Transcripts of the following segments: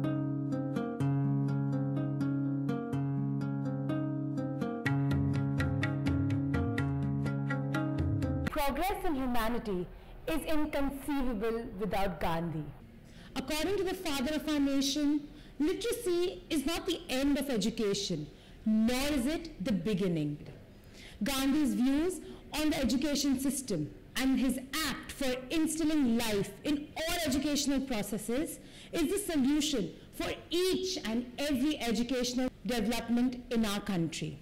Progress in humanity is inconceivable without Gandhi. According to the father of our nation, literacy is not the end of education, nor is it the beginning. Gandhi's views on the education system and his act for instilling life in all educational processes is the solution for each and every educational development in our country.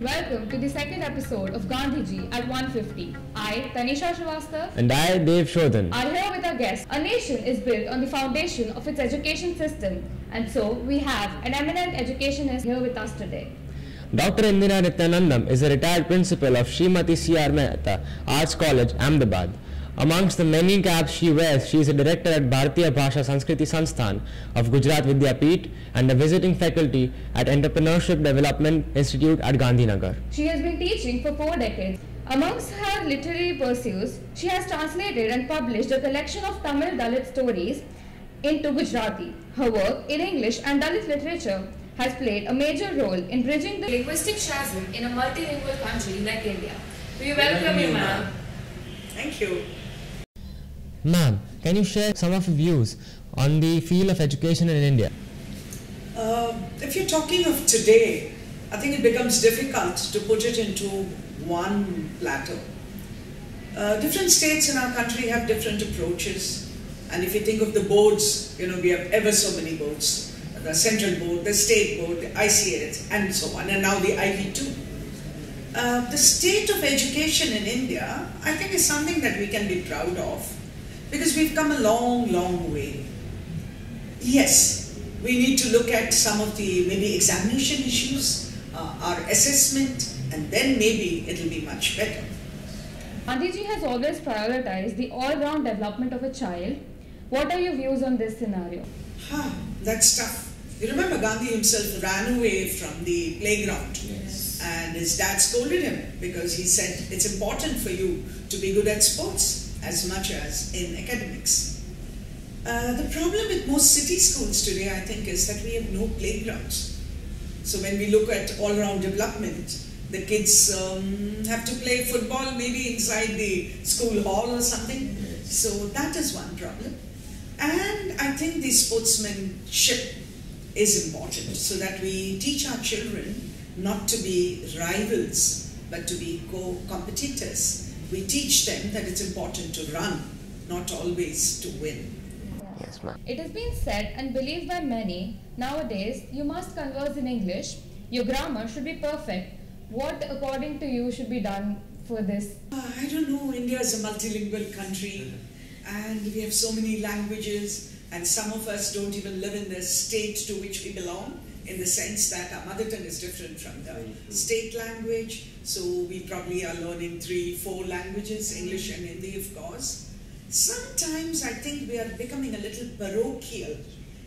Welcome to the second episode of Gandhiji at 150. I, Tanisha Shrivastava, and I, Shodhan, are here with our guest. A nation is built on the foundation of its education system, and so we have an eminent educationist here with us today. Dr. Indira Nityanandam is a retired principal of Srimati C.R. Mehta Arts College, Ahmedabad. Amongst the many caps she wears, she is a director at Bharatiya Bhasha Sanskriti Sansthan of Gujarat Vidyapeeth and a visiting faculty at Entrepreneurship Development Institute at Gandhinagar. She has been teaching for 4 decades. Amongst her literary pursuits, she has translated and published a collection of Tamil Dalit stories into Gujarati. Her work in English and Dalit literature has played a major role in bridging the linguistic chasm in a multilingual country like India. We welcome you, ma'am. Thank you. Ma'am, can you share some of your views on the field of education in India? If you're talking of today, I think it becomes difficult to put it into one platter. Different states in our country have different approaches. And if you think of the boards, we have ever so many boards. The central board, the state board, the ICAS, and so on, and now the Ivy too. The state of education in India, I think, is something that we can be proud of because we've come a long, long way. Yes, we need to look at some of the maybe examination issues, our assessment, and then maybe it'll be much better. Gandhiji has always prioritized the all-round development of a child. What are your views on this scenario? That's tough. You remember Gandhi himself ran away from the playground. Yes. And his dad scolded him because he said it's important for you to be good at sports as much as in academics. The problem with most city schools today, I think, is that we have no playgrounds. So when we look at all-round development, the kids have to play football maybe inside the school hall or something. Yes. So that is one problem. And I think the sportsmanship is important so that we teach our children not to be rivals but to be co-competitors. We teach them that it's important to run, not always to win. Yes, ma'am. It has been said and believed by many, nowadays you must converse in English, your grammar should be perfect. What according to you should be done for this? I don't know, India is a multilingual country and we have so many languages and some of us don't even live in the state to which we belong, in the sense that our mother tongue is different from the state language. So we probably are learning 3-4 languages, English and Hindi of course. Sometimes I think we are becoming a little parochial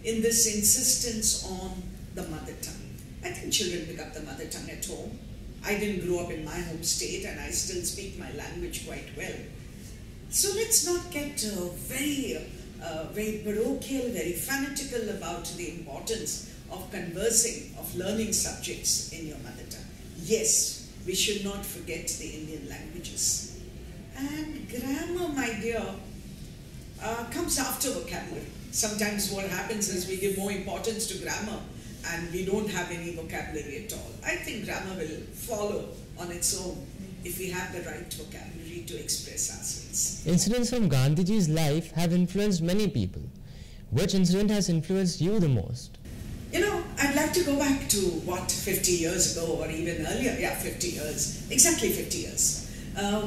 in this insistence on the mother tongue. I think children pick up the mother tongue at home. I didn't grow up in my home state and I still speak my language quite well. So let's not get very parochial, very fanatical about the importance of conversing, of learning subjects in your mother tongue. Yes, we should not forget the Indian languages. And grammar, my dear, comes after vocabulary. Sometimes what happens is we give more importance to grammar and we don't have any vocabulary at all. I think grammar will follow on its own if we have the right vocabulary to express ourselves. Incidents from Gandhiji's life have influenced many people. Which incident has influenced you the most? I'd like to go back to, 50 years ago or even earlier? Yeah, 50 years. Exactly 50 years.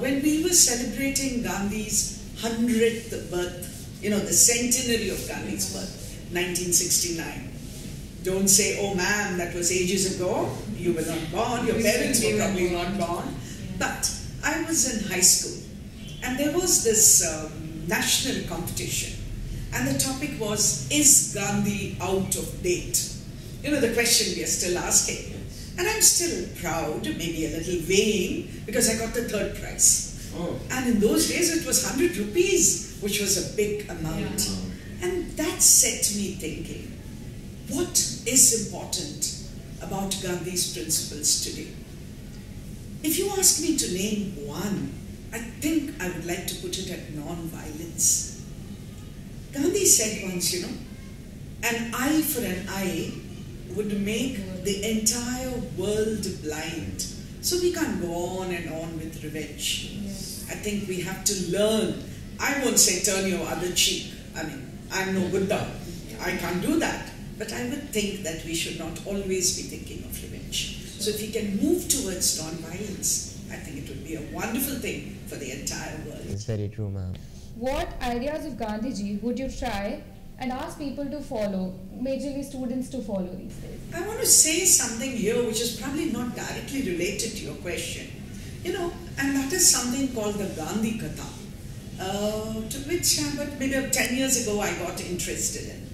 When we were celebrating Gandhi's 100th birth, the centenary of Gandhi's birth, 1969. Don't say, oh ma'am, that was ages ago. You were not born, your parents were probably not born. But I was in high school and there was this national competition and the topic was, is Gandhi out of date? The question we are still asking. And I'm still proud, maybe a little vain, because I got the 3rd prize. Oh. And in those days it was 100 rupees which was a big amount. And that set me thinking, what is important about Gandhi's principles today? If you ask me to name one, I think I would like to put it at non-violence. Gandhi said once, you know, an eye for an eye would make the entire world blind. So we can't go on and on with revenge. I think we have to learn. I won't say turn your other cheek. I mean, I'm no Buddha. I can't do that. But I would think that we should not always be thinking of revenge. So if we can move towards non-violence, I think it would be a wonderful thing for the entire world. It's very true, ma'am. What ideas of Gandhiji would you try and ask people to follow, majorly students to follow these days? I want to say something here which is probably not directly related to your question. You know, and that is something called the Gandhi Katha, to which but maybe 10 years ago I got interested in.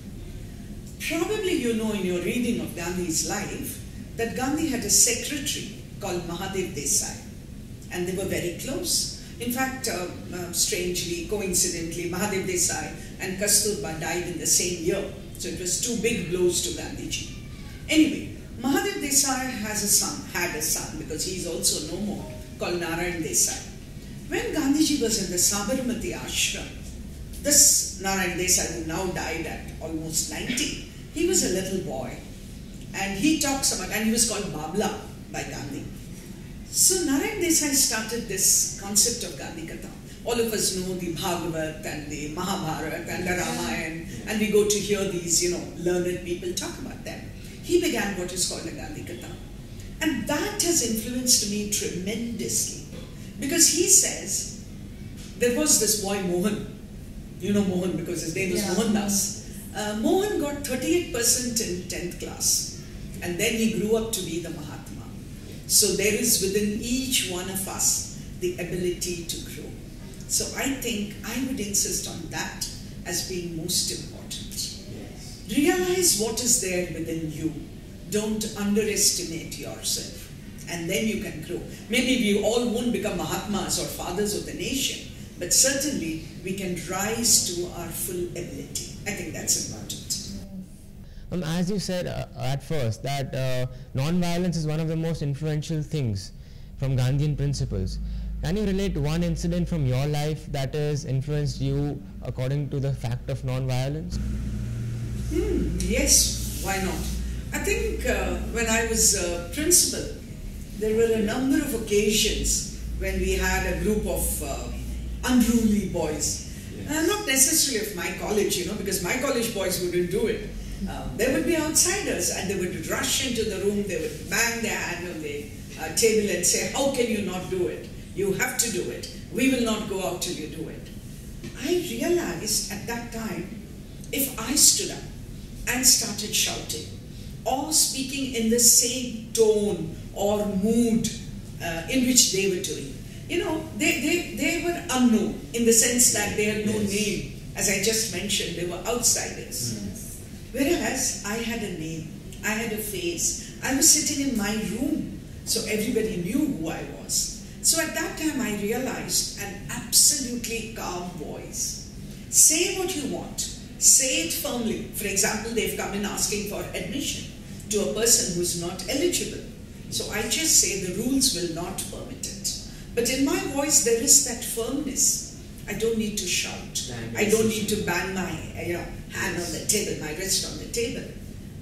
Probably you know in your reading of Gandhi's life that Gandhi had a secretary called Mahadev Desai, and they were very close. In fact, strangely, coincidentally, Mahadev Desai and Kasturba died in the same year, so it was two big blows to Gandhiji. Anyway, Mahadev Desai had a son, because he is also no more, called Narayana Desai. When Gandhiji was in the Sabarmati ashram, this Narayana Desai, who now died at almost 90, he was a little boy, and he talks about, and he was called Babla by Gandhi. So Narayana Desai started this concept of Gandhi Katha. All of us know the Bhagavat and the Mahabharata and the Ramayana, and we go to hear these, you know, learned people talk about them. He began what is called a Gandhi Katha. And that has influenced me tremendously. Because he says, there was this boy Mohan. You know Mohan because his name was Mohandas. Mohan got 38% in 10th class. And then he grew up to be the Mahatma. So there is within each one of us the ability to grow. So I think I would insist on that as being most important. Realize what is there within you. Don't underestimate yourself. And then you can grow. Maybe we all won't become Mahatmas or fathers of the nation, but certainly we can rise to our full ability. I think that's important. As you said at first, that non-violence is one of the most influential things from Gandhian principles. Can you relate one incident from your life that has influenced you according to the fact of non-violence? Yes, why not? I think when I was principal, there were a number of occasions when we had a group of unruly boys. Not necessarily of my college, you know, because my college boys wouldn't do it. There would be outsiders, and they would rush into the room, they would bang their hand on the table and say, how can you not do it? You have to do it. We will not go out till you do it. I realized at that time, if I stood up and started shouting, or speaking in the same tone or mood in which they were doing, you know, they were unknown in the sense that they had no name. As I just mentioned, they were outsiders. Whereas I had a name, I had a face, I was sitting in my room, so everybody knew who I was. So at that time I realized an absolutely calm voice. Say what you want, say it firmly. For example, they've come in asking for admission to a person who is not eligible. So I just say the rules will not permit it. But in my voice there is that firmness. I don't need to shout. I don't need to bang my hand on the table, my wrist on the table.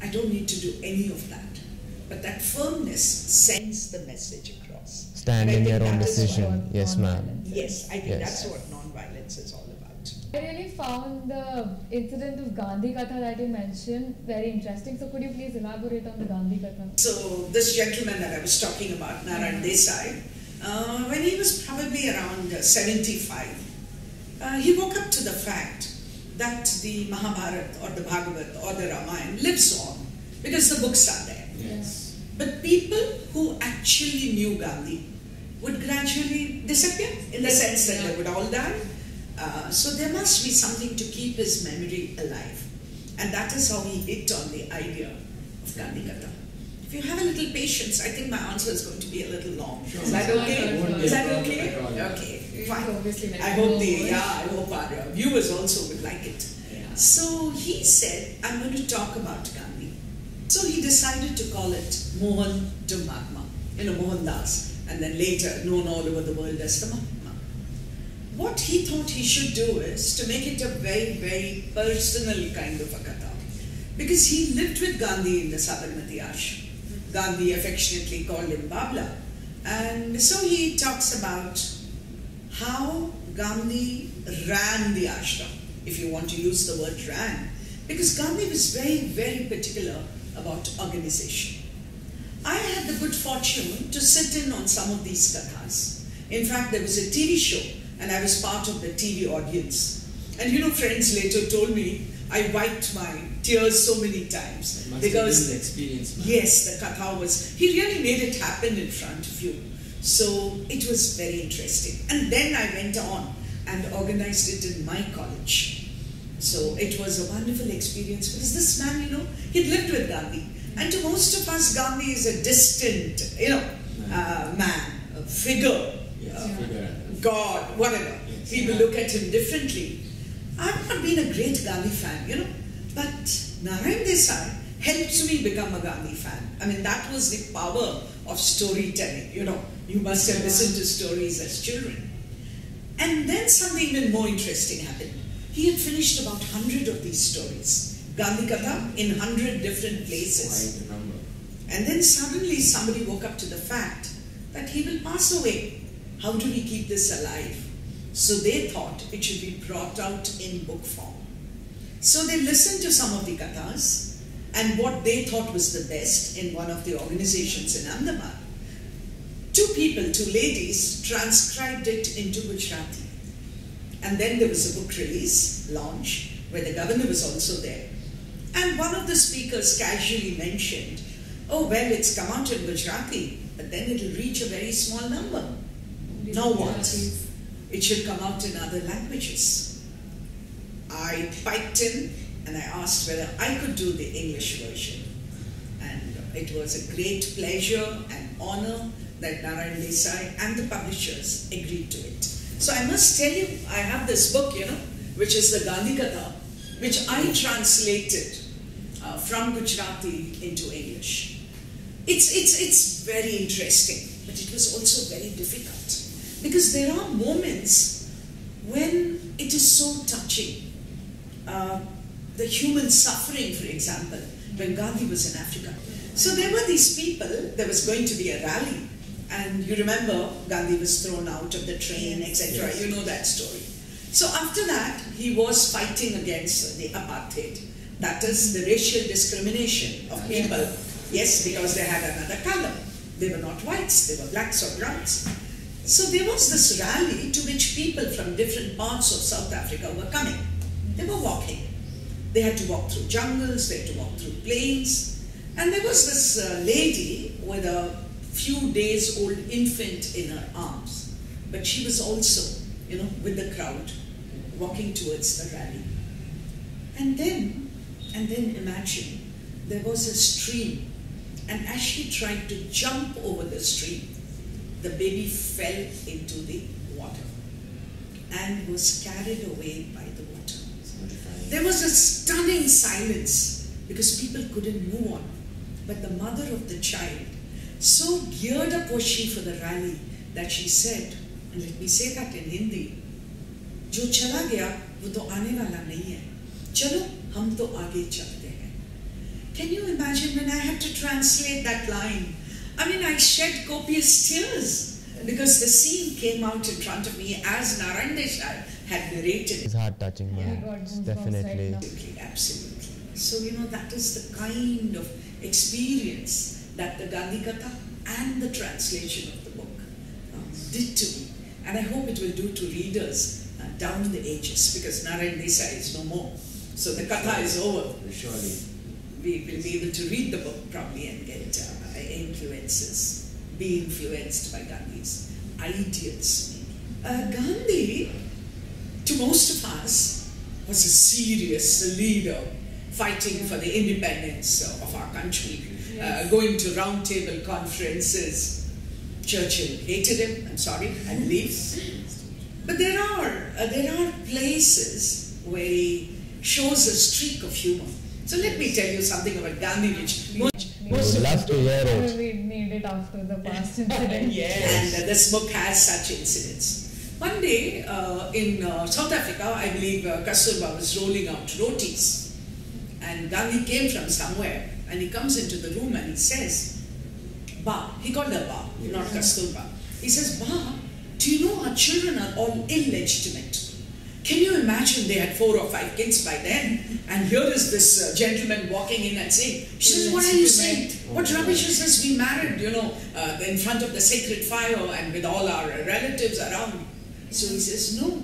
I don't need to do any of that. But that firmness sends the message across. Stand in your own decision. Yes, ma'am. Yes, I think that's what non-violence is all about. I really found the incident of Gandhi Katha that you mentioned very interesting. So could you please elaborate on the Gandhi Katha? So this gentleman that I was talking about, Narayana Desai, when he was probably around 75, he woke up to the fact that the Mahabharata or the Bhagavat or the Ramayana lives on because the books are there. Yes. But people who actually knew Gandhi would gradually disappear in the sense that they would all die. So there must be something to keep his memory alive. And that is how he hit on the idea of Gandhi Katha. If you have a little patience, I think my answer is going to be a little long. Sure. Is that okay? Is that okay? Okay, fine. I hope our viewers also would like it. Yeah. So he said, I'm going to talk about Gandhi. So he decided to call it Mohan to Mahatma, Mohandas, and then later known all over the world as the Mahatma. What he thought he should do is to make it a very, very personal kind of a katha. Because he lived with Gandhi in the Sabarmati ashram. Gandhi affectionately called him Babla. And so he talks about how Gandhi ran the ashram, if you want to use the word ran. Because Gandhi was very, very particular about organization. I had the good fortune to sit in on some of these kathas. In fact, there was a TV show and I was part of the TV audience. And friends later told me I wiped my tears so many times. Because the experience. Yes, the katha was, he really made it happen in front of you. So it was very interesting. And then I went on and organized it in my college. So it was a wonderful experience because this man, he'd lived with Gandhi. And to most of us, Gandhi is a distant, man, a figure, God, whatever. Yes. People look at him differently. I've not been a great Gandhi fan, but Narayan Desai helped me become a Gandhi fan. I mean, that was the power of storytelling, You must have listened to stories as children. And then something even more interesting happened. He had finished about 100 of these stories. Gandhi Katha in 100 different places. And then suddenly somebody woke up to the fact that he will pass away. How do we keep this alive? So they thought it should be brought out in book form. So they listened to some of the kathas and what they thought was the best in one of the organizations in Ahmedabad. Two ladies, transcribed it into Gujarati. And then there was a book release, launch, where the governor was also there. And one of the speakers casually mentioned, oh, well, it's come out in Gujarati, but then it'll reach a very small number. Now what? It should come out in other languages. I piped in and I asked whether I could do the English version. And it was a great pleasure and honor that Narayan Desai and the publishers agreed to it. So I must tell you, I have this book, which is the Gandhi Katha, which I translated from Gujarati into English. It's very interesting, but it was also very difficult. Because there are moments when it is so touching. The human suffering, for example, when Gandhi was in Africa. So there were these people, there was going to be a rally, and you remember Gandhi was thrown out of the train, etc. Yes. You know that story. So after that, he was fighting against the apartheid. That is the racial discrimination of people. Yes, because they had another color. They were not whites, they were blacks or browns. So there was this rally to which people from different parts of South Africa were coming. They were walking. They had to walk through jungles, they had to walk through plains. And there was this lady with a few days old infant in her arms. But she was also, with the crowd, walking towards the rally. And then imagine, there was a stream. And as she tried to jump over the stream, the baby fell into the water and was carried away by the water. There was a stunning silence because people couldn't move on. But the mother of the child, so geared up was she for the rally that she said, and let me say that in Hindi, "Jo chala gaya, wo to aane wala nahi hai. Chalo, hum to aage chalte hain." Can you imagine when I had to translate that line? I mean, I shed copious tears because the scene came out in front of me as Narayan Desai had narrated. It's heart-touching, definitely. Absolutely. So, that is the kind of experience that the Gandhi Katha and the translation of the book did to me. And I hope it will do to readers down the ages, because Narayan Desai is no more. So the Katha is over. Surely. We will be able to read the book probably and get influences, be influenced by Gandhi's ideals. Gandhi, to most of us, was a serious leader fighting for the independence of our country. going to round table conferences. Churchill hated him, I'm sorry, I believe. But there are places where he shows a streak of humor. So let me tell you something about Gandhi, which most would love to hear it. We need it after the past incident. Yes. And this book has such incidents. One day in South Africa, I believe Kasturba was rolling out rotis. And Gandhi came from somewhere and he comes into the room and he says, Ba, he called her Ba, not Kasturba. He says, Ba, do you know our children are all illegitimate? Can you imagine they had 4 or 5 kids by then? And here is this gentleman walking in and saying, she says, what are you saying? What rubbish is this? We married, in front of the sacred fire and with all our relatives around. So he says, no,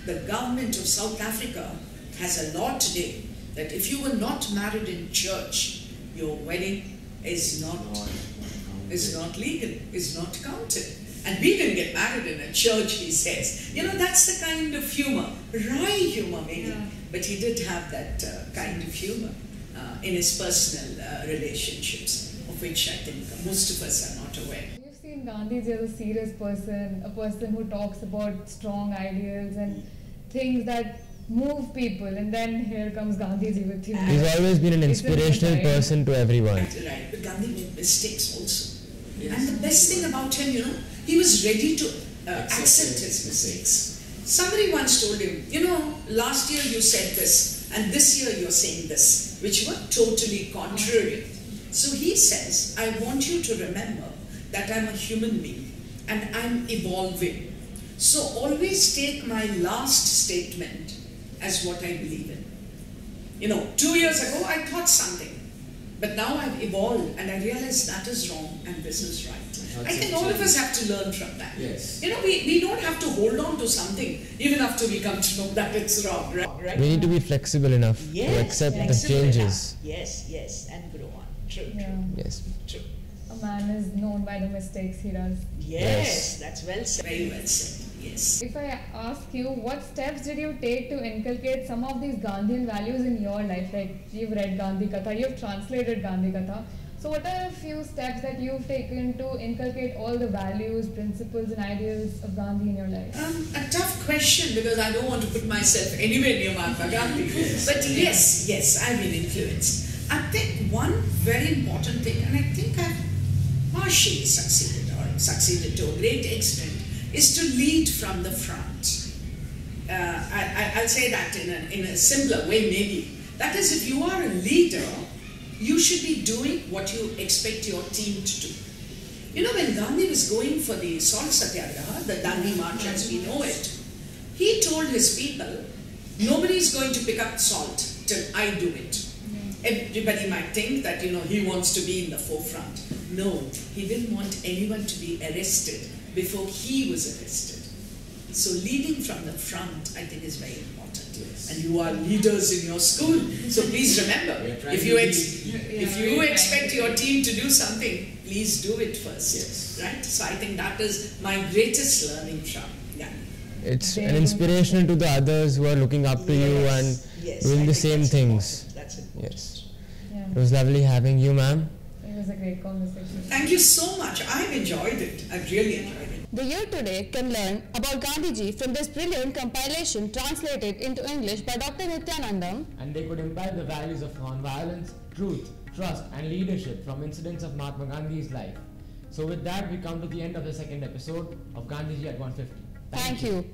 the government of South Africa has a law today that if you were not married in church, your wedding is not legal, is not counted. And we didn't get married in a church, he says. That's the kind of humor, wry humor maybe, yeah. But he did have that kind of humor in his personal relationships, of which I think most of us are not aware. We've seen Gandhiji as a serious person, a person who talks about strong ideals and things that move people, and then here comes Gandhiji with humor. He's always been an inspirational person to everyone. Right, but Gandhi made mistakes also. Yes. And the best thing about him, he was ready to accept his mistakes. Somebody once told him, last year you said this, and this year you're saying this, which were totally contrary. So he says, I want you to remember that I'm a human being, and I'm evolving. So always take my last statement as what I believe in. 2 years ago I thought something, but now I've evolved and I realize that is wrong and this is right. I think all of us have to learn from that. Yes. We don't have to hold on to something even after we come to know that it's wrong, right? We need to be flexible enough to accept the changes. Yes, and grow on. True. Yes. True. A man is known by the mistakes he does. Yes, that's well said. Very well said. Yes. If I ask you, what steps did you take to inculcate some of these Gandhian values in your life? Like, you've read Gandhi Katha, you've translated Gandhi Katha. So what are a few steps that you've taken to inculcate all the values, principles and ideals of Gandhi in your life? A tough question, because I don't want to put myself anywhere near Mahatma Gandhi. But yes, I've been influenced. I think one very important thing, and I think I've partially succeeded to a great extent, is to lead from the front. I'll say that in a simpler way maybe. That is, if you are a leader, you should be doing what you expect your team to do. When Gandhi was going for the salt satyagraha, the Dandi march as we know it, he told his people, nobody is going to pick up salt till I do it. Everybody might think that, he wants to be in the forefront. No, he didn't want anyone to be arrested before he was arrested. So leading from the front, I think, is very important. Yes. And you are leaders in your school. So please remember, if you expect your team to do something, please do it first. Yes. Right? So I think that is my greatest learning from Gandhi. It's an inspiration to the others who are looking up to you and doing the same things. That's important. Yes. Yeah. It was lovely having you, ma'am. It was a great conversation. Thank you so much. I've enjoyed it. I've really enjoyed it. The youth today can learn about Gandhiji from this brilliant compilation translated into English by Dr. Nityanandam. And they could imbibe the values of nonviolence, truth, trust and leadership from incidents of Mahatma Gandhi's life. So with that, we come to the end of the second episode of Gandhiji at 150. Thank you.